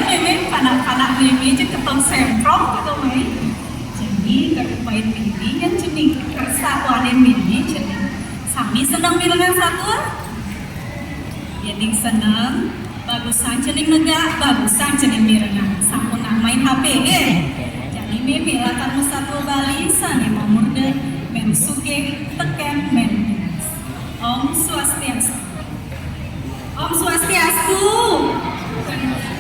memang kanak-kanak ini je ketong semprong gitu mai. Jadi main ini kan jenis kersatuan ini jadi sami senang bilangan satu. Jadi senang bagusan jenis negak, bagusan jenis bilangan. Sampun nak main HP Jadi memang latar satu Bali sana mamur de men suke teken men. Om Swastiastu. Om Swastiastu.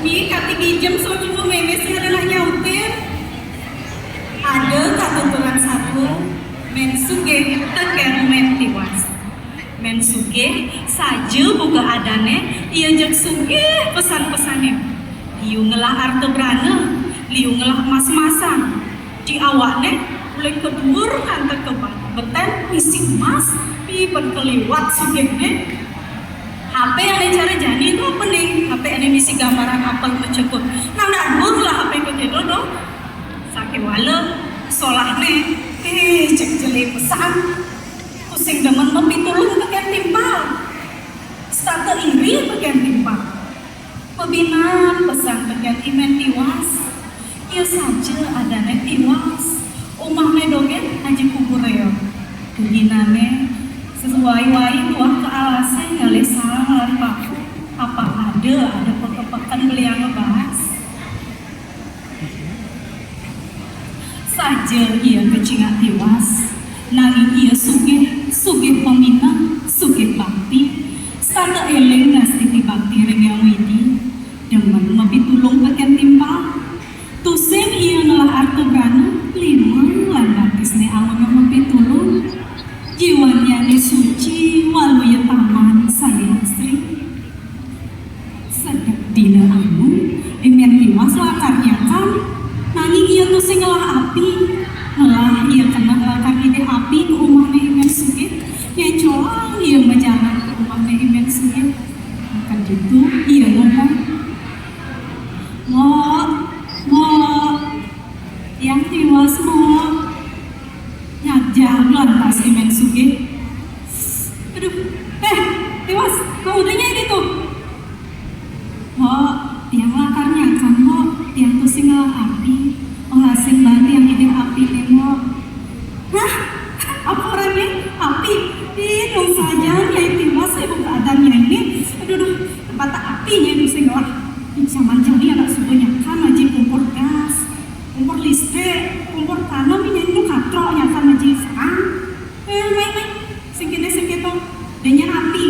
Ini kati jam soju memes adalah nyautir. Ada ketentuan satu mensuge teker men tiwas. Mensuge saja buka adane ia jek suge pesan-pesannya. Liu ngelah arte berana, liu ngelah mas-masan. Di awaknya mulai kedur hantar ke beten isi mas pi berkeliwat sugehnya. HP yang cara jadi itu pening. HP yang misi gambaran apel mencekut. Nang nak dur lah HP ke dong. Sakit wala solahne. Cek jeli pesan. Pusing demen lebih tulung bagian timpal. Starter iri bagian timpal. Pembinaan pesan bagian imen tiwas. Ia saja ada net tiwas. Umahnya dogen aja kubur ya. Keginane sesuai tuah ke alasnya ngalih salah pak apa ada pekepekan beli yang ngebahas saja ia kecingat tiwas nanging ia sugih pemina sugih bakti sada eleng ngastiti bakti rengyang widi demen mabitulung bagian timpal tusen ia nelah arto brana lima lan baptisne awan mabitulung jiwanya ni suci walau ya taman saya istri sedap dina anu imian tiwas lakarnya kan nanging ia tuh ngelah api ngelah ia kena lakar ide api ke rumahnya imian sugih ya coang ia menjalan ke rumahnya imian sugih maka itu ia ngomong mau yang tiwas mau nyajak lantas imen sugih. Aduh, tiwas, kau udahnya ini tuh. Tiang lakarnya kan tiang tuh singal api, hasil bari yang ide api nemo. Hah? Apa orangnya? Api? Dong saja, ya tiwas saya buka adanya ini. Aduh, tempat apinya itu singal. Zaman jadi anak subuhnya kan aja kumpul gas, kumpul listrik, kumpul tanam ini itu katrok ya kan aja sang. Main singkit tuh dengan api.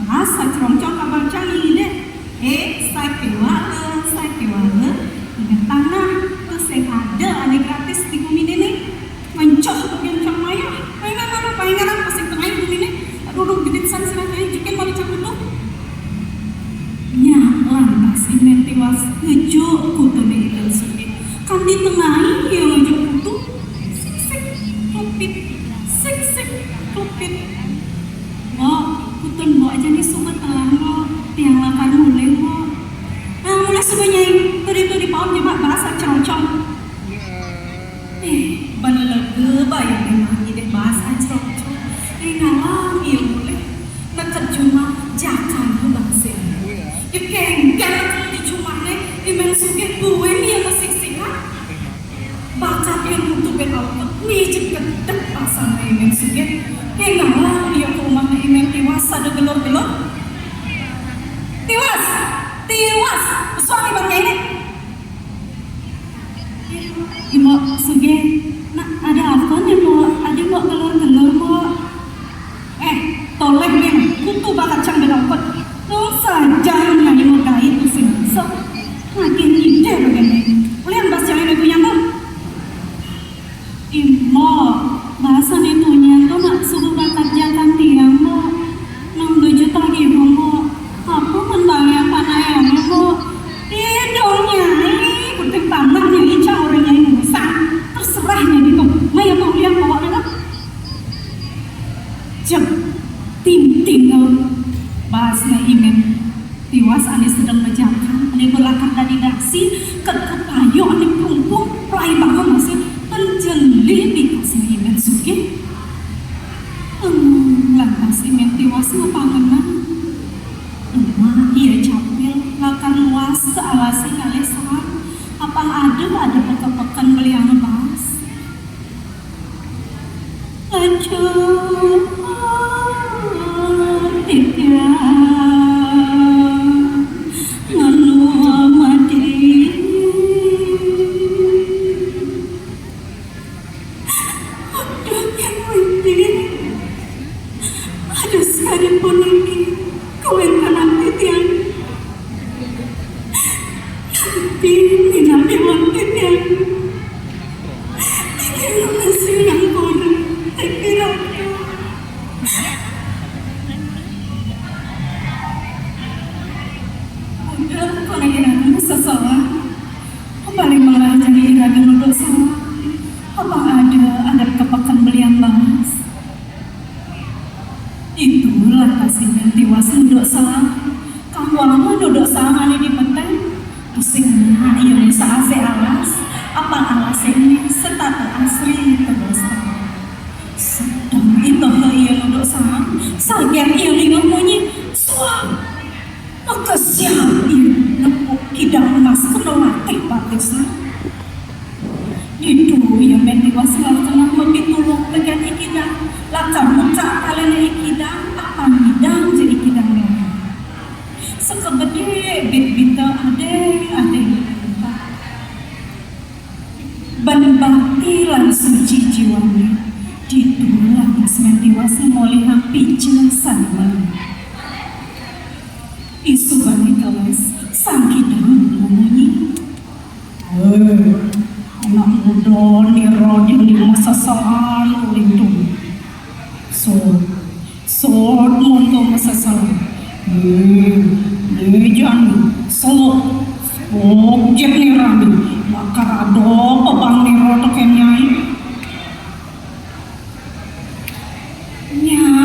Masa cerong-cerong kabar canggih ini. Saya kewala dengan tanah terus yang ada gratis di bumi ini mencok bagian cang maya. Palingan pasang tengah bumi ini. Aduh, gede san serangnya jikin mau dicabut tuh. Lantas imen tiwas ngejuk kutu nih dan sugi kan di tengah yang ngejuk kutu sik klupit kutun mau aja nih sumet mau tiang lakan mulai mulai semuanya itu di pawon nyemak bahasa cerong-cerong banelaga bayang memang ide bahasa cerong-cerong ngalang iya mulai neket cuma jakan bahasa kenggan di cumane imen sugih buwe yang masing-singan bakat yang untuk berauto nih cepet pasang imen sugih kengalah dia ke rumah imen tiwas ada gelor-gelor tiwas suami bangnya ini ibu sugih nak ada apa nih ada mau gelor-gelor mau toleh nih kutu bakat cang berautot saja nyanyi muda itu so makin ide begini kalian bahasa yang punya tuh imo bahasa itunya tuh nak suruh bakat jakan tiang mo 6 juta gitu mo apa menbayar panayang mo tidurnya ini penting tanahnya ica orangnya ini besar terserahnya gitu maya mau lihat bawanya kan jep tim bahasnya imen tiwas ane sedang menjaga ane belakang dari daksi ke payo ane perumpung pelai banget masih penjeli dikasih imen sugih lantas imen tiwas ngepangenan iya capil lakan luas ke alasnya ngalih pinampiwantinya silang kurang ekiratu udah kau lagi nangis sesalah paling malah jadi iragan dosa apa ada kepakan belian bahas itulah kasihnya tiwas dosa kamu lama dosa ini di petang pusing yang bisa ase alas apa alas ini setata asli terdosa sedang itu yang dosa sagian yang lingamunyi suam maka siap nepuk kidang emas kenolate patisna itu yang mentiwas kena mabitulong tegan ikidang lakar muka kalian ikidang apa ngidang jadi ikidang sekebede bit-bita ade ban bakti lan suci jiwanya ditulah mas mentiwas mulai hampir jelasan isu bani kelas sang kidang ngomongin anak muda niro yang di masa selalu itu so monto masa selalu jangan solo objek nirami maka ada pebang niro tokenyai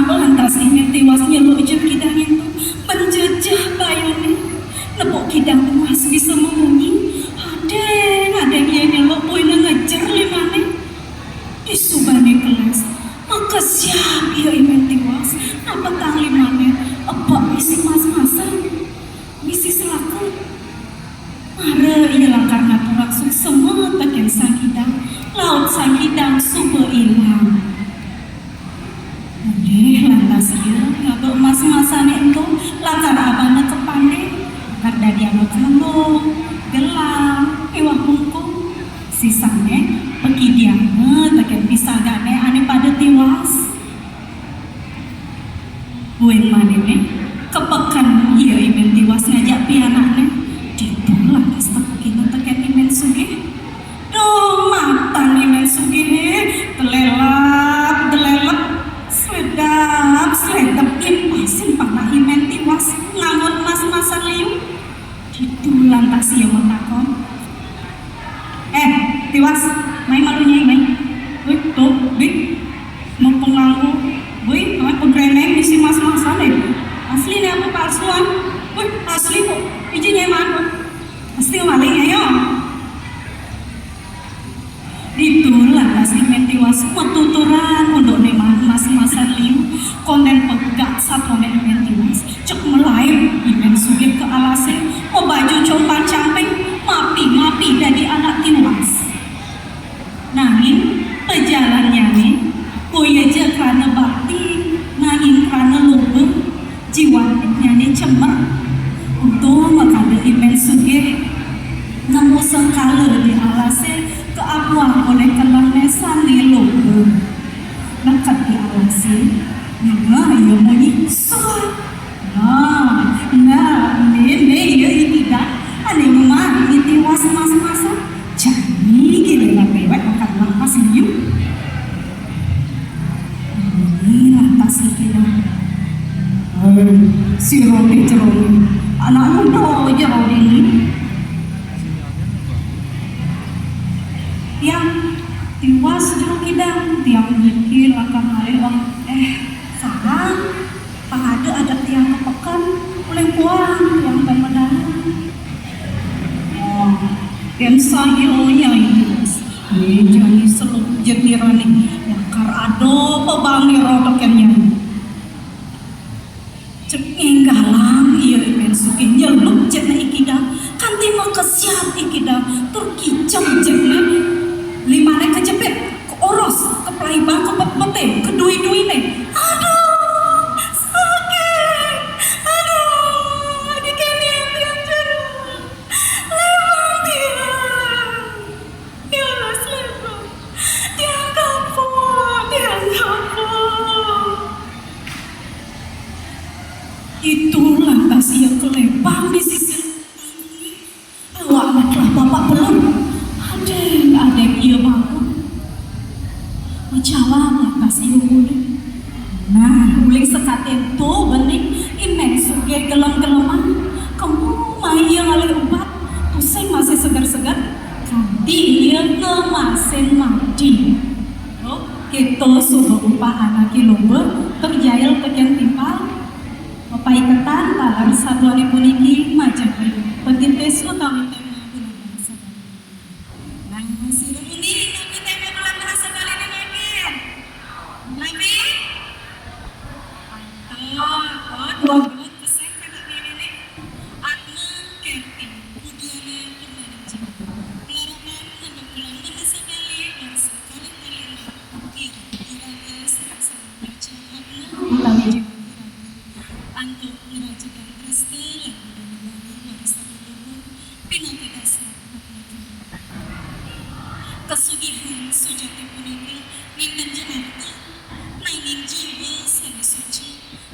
lantas ini tiwas nyeluk jem kidang itu penjejah bayani nepuk kidang emas bisa memunyi ada yang nyeluk poin ngejar limane disubani kelas maka siap ia imen tiwas apa tang limane apa misi mas-masan misi selaku mare ialah karena langsung semua tekan sakidang laut sakidang super ilang lantas dia ngabuk mas-masan itu lantar abana kepande karena dia ngekandung gelang ewah bungkung sisanya pergi dia tekan pisagane ane pada tiwas buin manene kepekan iya imen tiwas ngajak pianaknya ditolak setelah kita tekan imen sugih dong matan imen sugih telelap sedap impasin panah imen tiwas ngamut mas-masan liu ditulang tak siya matakon tiwas main malunya main wih tuh bik mempengaruh wih pegreneng isi mas-masan asli nih apa palsuan wih asli kok izinnya mana pasti malingnya yo itulah kasih mentiwas tuturan untuk neman mas-masan liu konten pegak satu mentiwas cek melayu imen sugih ke alase mau baju compan camping mapi dari anak tiwas nangin pejalannya nih boya aja karena bakti nangin karena lubung jiwanya nih cemer untuk makanya imen sugih nemu sekala di alase keakuan oleh kelang nesan di lubung nakat di alase nah ya bunyi suat nene ya tidak ane memang itu masa jadi gini dengan pewek makan lantas yuk ini lantas kita si roti ceroni anak muda aja roti ini yang tiwas jeruk kidang tiang mikir akan hari sarang pangada ada tiang kepekan oleh puang tiang pemedan yang sayonya ini jadi seluk jenirani yakar ado pebang rotokennya cek enggalang iya imen suki nyeluk jena ikidang kanti makasiat ikidang terkicam jena limane kejepit ke oros ke pelaibang ke pete ke dui-dui nih aduh sakit aduh dikini yang jenuh lewat dia lewat dia kapur itulah tas yang kelebang di sisi awak kemasen mati. Oh, kita sudah upah anak lomba terjail bagian timpal. Paiketan talar satuan puniki macam penting tes utama tema bulan bahasa Bali. Nah, masih ini tapi tema bulan bahasa Bali ini lagi. Dua bulan pesan kata ini Atma Kerti Budiana Permanaji Pelarangan untuk bulan bahasa Bali yang sekali kelima Iraga serasa baca Atma utami jiwa untuk merajakan presta lagu dan Bali warisan leluhur pinangka dasar kesugihan sujati puniki ninten jenarta nanging jiwa sari suci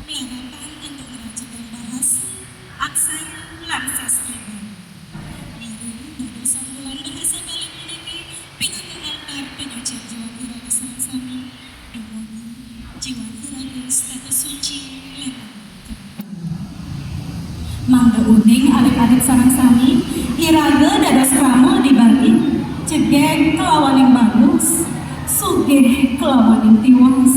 pelarapan untuk merajakan bahasa aksara lan sastra Bali miring dari sambulan bahasa Bali puniki pinangka altar penyucap jiwa iraga sareng-sami dumugi jiwa iraga status suci lan mangga uning adik-adik sarang-sami iraga dadas rama di Bali cegek kelawan yang bagus sugih kelawan yang tiwas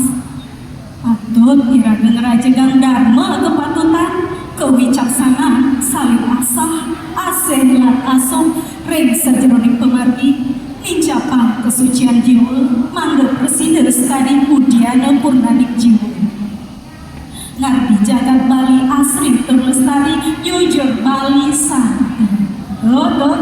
patut iraga ngerajegang dharma kepatutan kewicaksanaan saling asah aseh lan asom reg sajeroning pemargi ninjapang kesucian jiwa mangga presiden lestari Budiana Purnadik jiwa ngardi jagat Bali asri terlestari jujur Bali santi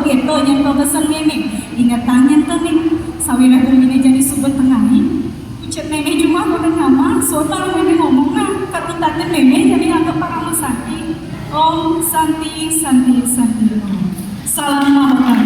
gitu yang kau pesan meme ingat tangan tuh nih sawira ini jadi subet tengahin ucap meme cuma aku nama soalnya meme ngomong nah karena tante meme jadi anggap para santi om santi santi santi salam mahal